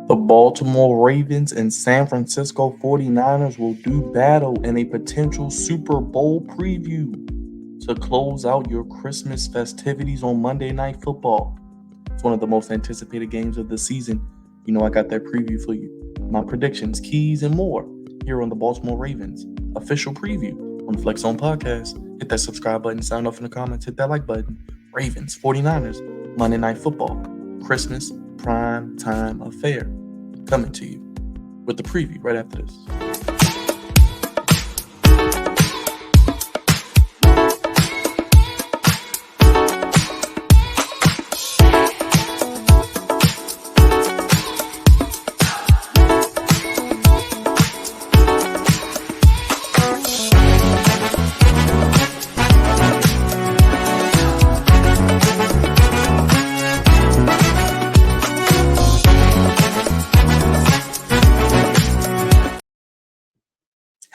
The Baltimore Ravens and San Francisco 49ers will do battle in a potential Super Bowl preview to close out your Christmas festivities on Monday Night Football. It's one of the most anticipated games of the season. You know, I got that preview for you. My predictions, keys, and more here on the Baltimore Ravens official preview on the Flex Zone Podcast. Hit that subscribe button, sound off in the comments, hit that like button. Ravens, 49ers, Monday Night Football, Christmas prime time affair coming to you with the preview right after this.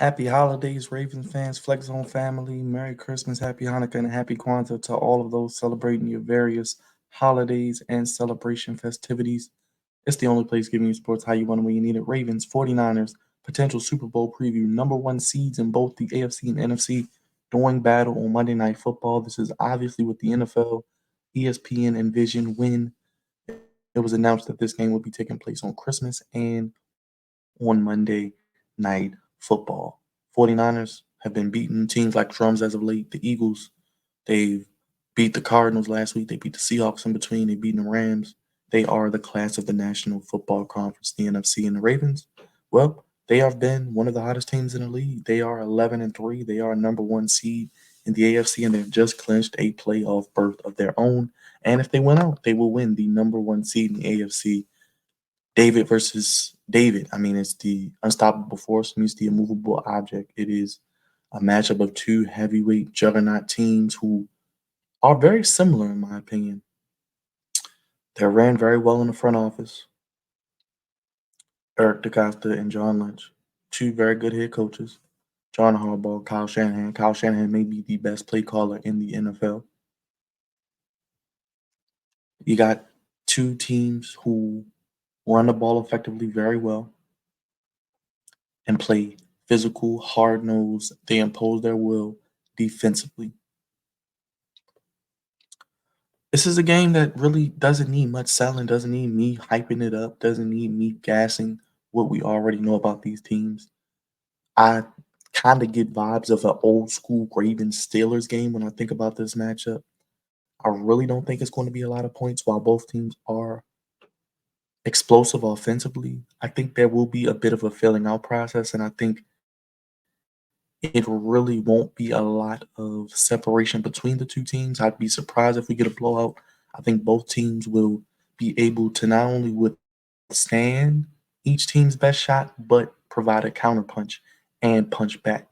Happy holidays, Ravens fans, Flex Zone family. Merry Christmas, Happy Hanukkah, and Happy Kwanzaa to all of those celebrating your various holidays and celebration festivities. It's the only place giving you sports how you want it when you need it. Ravens, 49ers, potential Super Bowl preview, number one seeds in both the AFC and NFC, doing battle on Monday Night Football. This is obviously what the NFL, ESPN envisioned when it was announced that this game would be taking place on Christmas and on Monday Night Football. 49ers have been beating teams like drums as of late. The Eagles, they've beat the Cardinals last week. They beat the Seahawks in between. They beat the Rams. They are the class of the National Football Conference, the NFC, and the Ravens. Well, they have been one of the hottest teams in the league. They are 11-3. They are number one seed in the AFC, and they've just clinched a playoff berth of their own. And if they win out, they will win the number one seed in the AFC. David versus David. I mean, it's the unstoppable force meets the immovable object. It is a matchup of two heavyweight juggernaut teams who are very similar, in my opinion. They're ran very well in the front office. Eric DeCosta and John Lynch, two very good head coaches. John Harbaugh, Kyle Shanahan. Kyle Shanahan may be the best play caller in the NFL. You got two teams who run the ball effectively very well and play physical, hard nosed. They impose their will defensively. This is a game that really doesn't need much selling, doesn't need me hyping it up, doesn't need me gassing what we already know about these teams. I kind of get vibes of an old school Ravens Steelers game when I think about this matchup. I really don't think it's going to be a lot of points while both teams are explosive offensively. I think there will be a bit of a filling out process, and I think it really won't be a lot of separation between the two teams. I'd be surprised if we get a blowout. I think both teams will be able to not only withstand each team's best shot, but provide a counterpunch and punch back.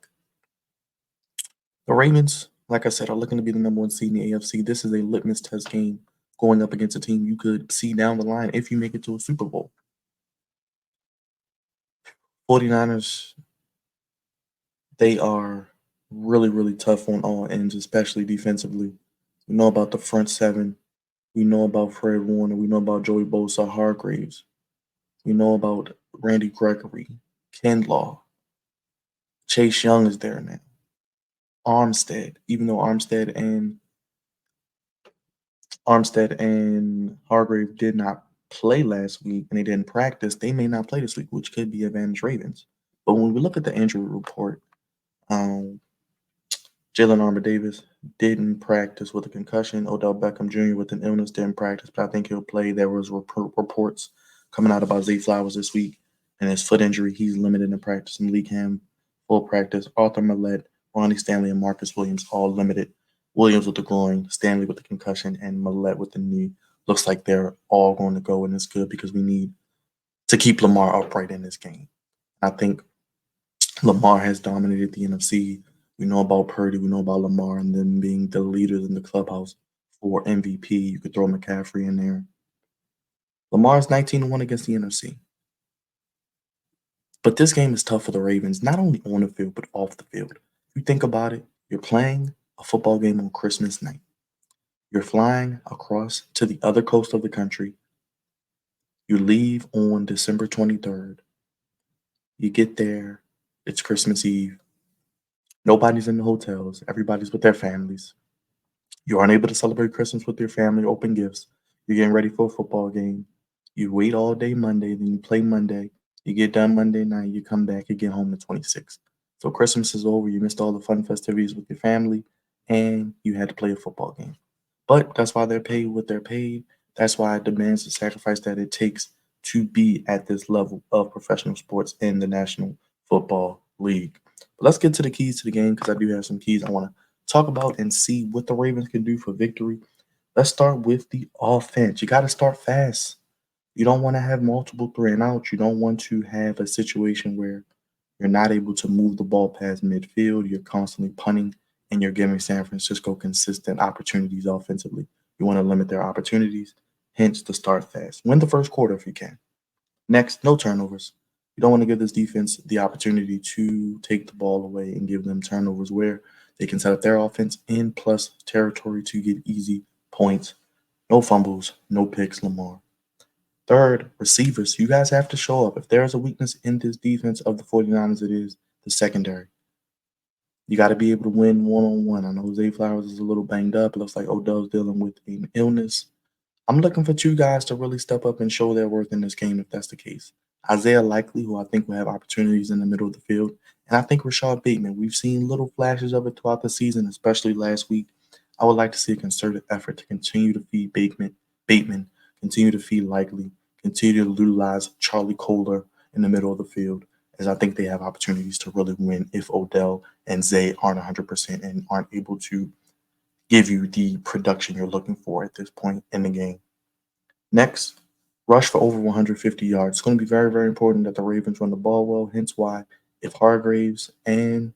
The Ravens, like I said, are looking to be the number one seed in the AFC. This is a litmus test game going up against a team you could see down the line if you make it to a Super Bowl. 49ers, they are really, really tough on all ends, especially defensively. We know about the front seven. We know about Fred Warner. We know about Joey Bosa, Hargraves. We know about Randy Gregory, Kinlaw. Chase Young is there now. Armstead, even though Armstead and Hargrave did not play last week and they didn't practice, they may not play this week, which could be advantage Ravens. But when we look at the injury report, um, Jalen Armour Davis didn't practice with a concussion. Odell Beckham Jr. with an illness didn't practice, but I think he'll play. There was reports coming out about Zay Flowers this week and his foot injury. He's limited in practice. Malik Ham, full practice. Arthur Millette, Ronnie Stanley, and Marcus Williams all limited. Williams with the groin, Stanley with the concussion, and Millette with the knee. Looks like they're all going to go, and it's good because we need to keep Lamar upright in this game. I think Lamar has dominated the NFC. We know about Purdy, we know about Lamar, and them being the leaders in the clubhouse for MVP. You could throw McCaffrey in there. Lamar's 19-1 against the NFC. But this game is tough for the Ravens, not only on the field, but off the field. If you think about it, you're playing a football game on Christmas night. You're flying across to the other coast of the country. You leave on December 23rd. You get there, it's Christmas Eve. Nobody's in the hotels, everybody's with their families. You aren't able to celebrate Christmas with your family, open gifts. You're getting ready for a football game. You wait all day Monday, then you play Monday. You get done Monday night, you come back, you get home the 26th. So Christmas is over, you missed all the fun festivities with your family, and you had to play a football game. But that's why they're paid what they're paid. That's why it demands the sacrifice that it takes to be at this level of professional sports in the National Football League. But let's get to the keys to the game because I do have some keys I want to talk about and see what the Ravens can do for victory. Let's start with the offense. You got to start fast. You don't want to have multiple three and outs. You don't want to have a situation where you're not able to move the ball past midfield. You're constantly punting and you're giving San Francisco consistent opportunities offensively. You want to limit their opportunities, hence the start fast. Win the first quarter if you can. Next, no turnovers. You don't want to give this defense the opportunity to take the ball away and give them turnovers where they can set up their offense in plus territory to get easy points. No fumbles, no picks, Lamar. Third, receivers. You guys have to show up. If there is a weakness in this defense of the 49ers, it is the secondary. You got to be able to win one on one. I know Zay Flowers is a little banged up. It looks like Odell's dealing with an illness. I'm looking for two guys to really step up and show their worth in this game if that's the case. Isaiah Likely, who I think will have opportunities in the middle of the field, and I think Rashad Bateman. We've seen little flashes of it throughout the season, especially last week. I would like to see a concerted effort to continue to feed Bateman, continue to feed Likely, continue to utilize Charlie Kohler in the middle of the field, as I think they have opportunities to really win if Odell and Zay aren't 100% and aren't able to give you the production you're looking for at this point in the game. Next, rush for over 150 yards. It's going to be very, very important that the Ravens run the ball well. Hence why if Hargraves and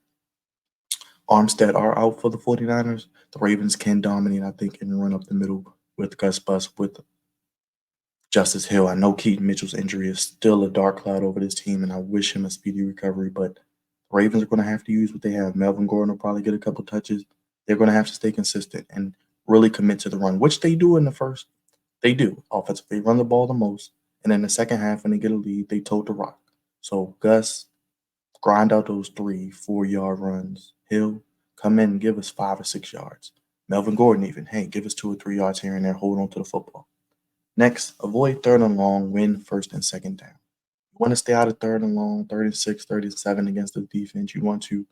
Armstead are out for the 49ers, the Ravens can dominate, I think, and run up the middle with Gus Bus, with Justice Hill. I know Keaton Mitchell's injury is still a dark cloud over this team, and I wish him a speedy recovery, but the Ravens are going to have to use what they have. Melvin Gordon will probably get a couple touches. They're going to have to stay consistent and really commit to the run, which they do in the first. They do. Offensively, they run the ball the most. And in the second half, when they get a lead, they tote the rock. So Gus, grind out those 3, 4 yard runs. Hill, come in and give us 5 or 6 yards. Melvin Gordon, even, hey, give us 2 or 3 yards here and there. Hold on to the football. Next, avoid third and long, win first and second down. You want to stay out of third and long, 36, 37 against the defense. You want to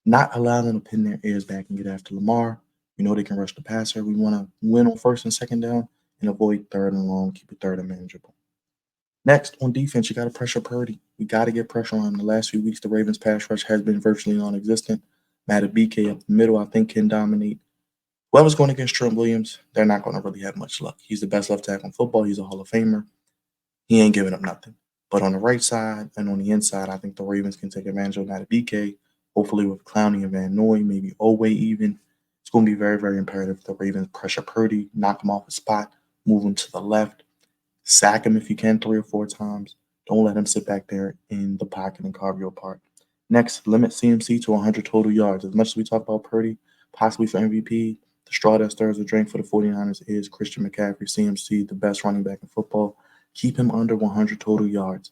not allow them to pin their ears back and get after Lamar. We know they can rush the passer. We want to win on first and second down and avoid third and long, keep it third and manageable. Next, on defense, you got to pressure Purdy. We got to get pressure on him. The last few weeks, the Ravens' pass rush has been virtually non-existent. Matt BK up the middle, I think, can dominate. Whoever's going against Trent Williams, they're not going to really have much luck. He's the best left tackle in football. He's a Hall of Famer. He ain't giving up nothing. But on the right side and on the inside, I think the Ravens can take advantage of Matt BK. Hopefully with Clowney and Van Noy, maybe Owe even. It's going to be very, very imperative the Ravens pressure Purdy, knock him off his spot, move him to the left, sack him if you can 3 or 4 times. Don't let him sit back there in the pocket and carve you apart. Next, limit CMC to 100 total yards. As much as we talk about Purdy, possibly for MVP, the straw that stirs the drink for the 49ers is Christian McCaffrey, CMC, the best running back in football. Keep him under 100 total yards.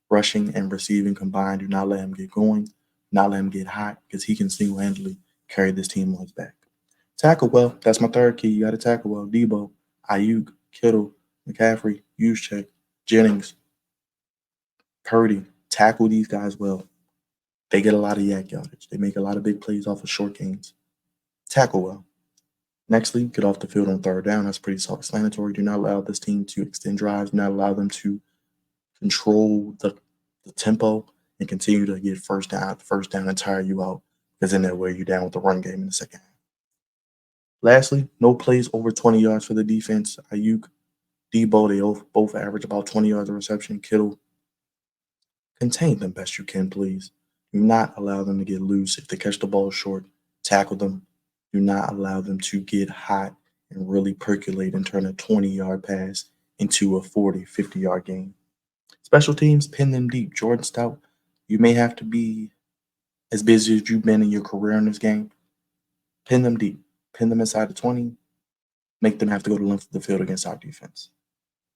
Rushing and receiving combined. Do not let him get going. Not let him get hot because he can single-handedly carry this team on his back. Tackle well. That's my third key. You got to tackle well. Debo, Ayuk, Kittle, McCaffrey, Juszczyk, Jennings, Purdy. Tackle these guys well. They get a lot of yak yardage. They make a lot of big plays off of short gains. Tackle well. Nextly, get off the field on third down. That's pretty self-explanatory. Do not allow this team to extend drives. Do not allow them to control the tempo and continue to get first down and tire you out because then they'll wear you down with the run game in the second half. Lastly, no plays over 20 yards for the defense. Ayuk, Debo, they both average about 20 yards of reception. Kittle, contain them best you can, please. Do not allow them to get loose. If they catch the ball short, tackle them. Do not allow them to get hot and really percolate and turn a 20-yard pass into a 40, 50-yard game. Special teams, pin them deep. Jordan Stout, you may have to be as busy as you've been in your career in this game. Pin them deep. Pin them inside the 20. Make them have to go the length of the field against our defense.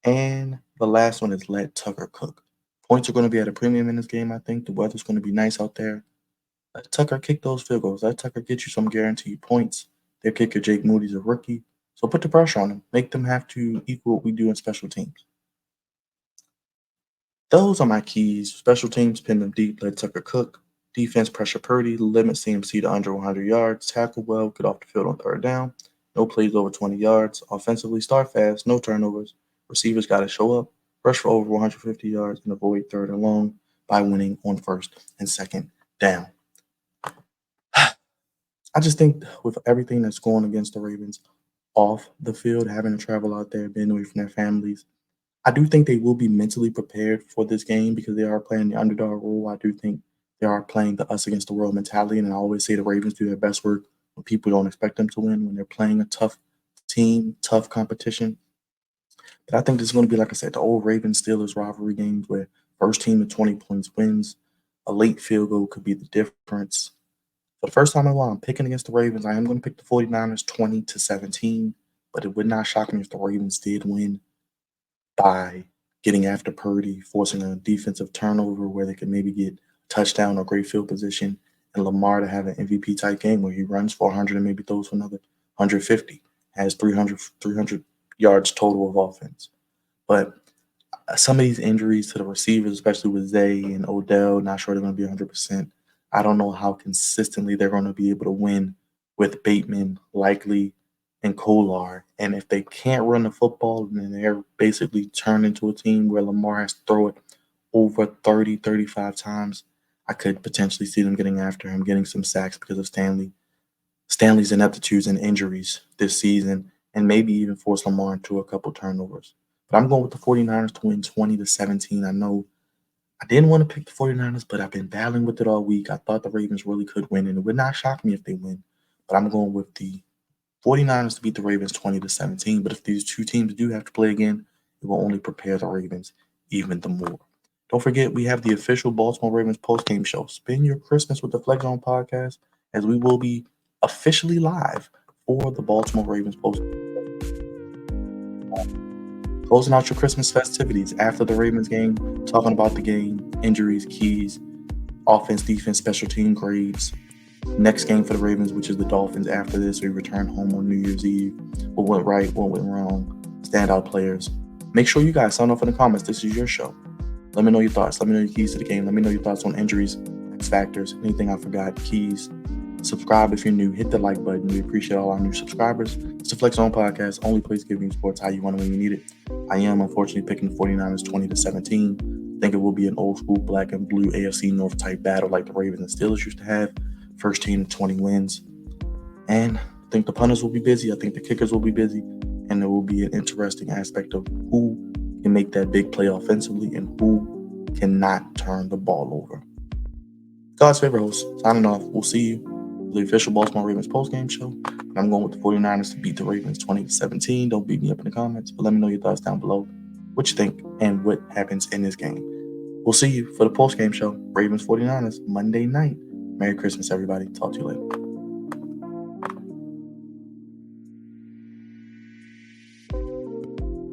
And the last one is let Tucker cook. Points are going to be at a premium in this game, I think. The weather's going to be nice out there. Let Tucker kick those field goals. Let Tucker get you some guaranteed points. Their kicker, Jake Moody's a rookie. So put the pressure on them. Make them have to equal what we do in special teams. Those are my keys. Special teams, pin them deep, let Tucker cook. Defense, pressure Purdy, limit CMC to under 100 yards. Tackle well, get off the field on third down. No plays over 20 yards. Offensively, start fast, no turnovers. Receivers got to show up, rush for over 150 yards, and avoid third and long by winning on first and second down. I just think with everything that's going against the Ravens off the field, having to travel out there, being away from their families, I do think they will be mentally prepared for this game because they are playing the underdog role. I do think they are playing the us against the world mentality, and I always say the Ravens do their best work when people don't expect them to win, when they're playing a tough team, tough competition. But I think this is going to be, like I said, the old Ravens Steelers rivalry games where first team at 20 points wins. A late field goal could be the difference. For the first time in a while, I'm picking against the Ravens. I am going to pick the 49ers 20-17, but it would not shock me if the Ravens did win by getting after Purdy, forcing a defensive turnover where they could maybe get a touchdown or great field position, and Lamar to have an MVP type game where he runs for 100 and maybe throws for another 150, has 300 yards total of offense. But some of these injuries to the receivers, especially with Zay and Odell, not sure they're going to be 100%. I don't know how consistently they're going to be able to win with Bateman, Likely, and Kolar. And if they can't run the football, then they're basically turned into a team where Lamar has to throw it over 30, 35 times. I could potentially see them getting after him, getting some sacks because of Stanley's ineptitudes and injuries this season, and maybe even force Lamar into a couple turnovers. But I'm going with the 49ers to win 20-17. I know I didn't want to pick the 49ers, but I've been battling with it all week. I thought the Ravens really could win, and it would not shock me if they win. But I'm going with the 49ers to beat the Ravens 20-17. But if these two teams do have to play again, it will only prepare the Ravens even the more. Don't forget, we have the official Baltimore Ravens postgame show. Spend your Christmas with the Flex Zone podcast, as we will be officially live for the Baltimore Ravens post. Closing out your Christmas festivities after the Ravens game, talking about the game, injuries, keys, offense, defense, special team grades. Next game for the Ravens, which is the Dolphins after this. We return home on New Year's Eve. What went right, what went wrong, standout players. Make sure you guys sign off in the comments. This is your show. Let me know your thoughts. Let me know your keys to the game. Let me know your thoughts on injuries, X factors, anything I forgot, keys. Subscribe if you're new. Hit the like button. We appreciate all our new subscribers. It's the Flex Zone Podcast, only place giving you sports how you want it when you need it. I am unfortunately picking the 49ers 20-17. I think it will be an old school black and blue AFC North type battle like the Ravens and Steelers used to have. First team to 20 wins. And I think the punters will be busy. I think the kickers will be busy. And there will be an interesting aspect of who can make that big play offensively and who cannot turn the ball over. God's favorite host, signing off. We'll see you. The official Baltimore Ravens postgame show. And I'm going with the 49ers to beat the Ravens 20-17. Don't beat me up in the comments, but let me know your thoughts down below. What you think and what happens in this game. We'll see you for the postgame show. Ravens 49ers Monday night. Merry Christmas, everybody. Talk to you later.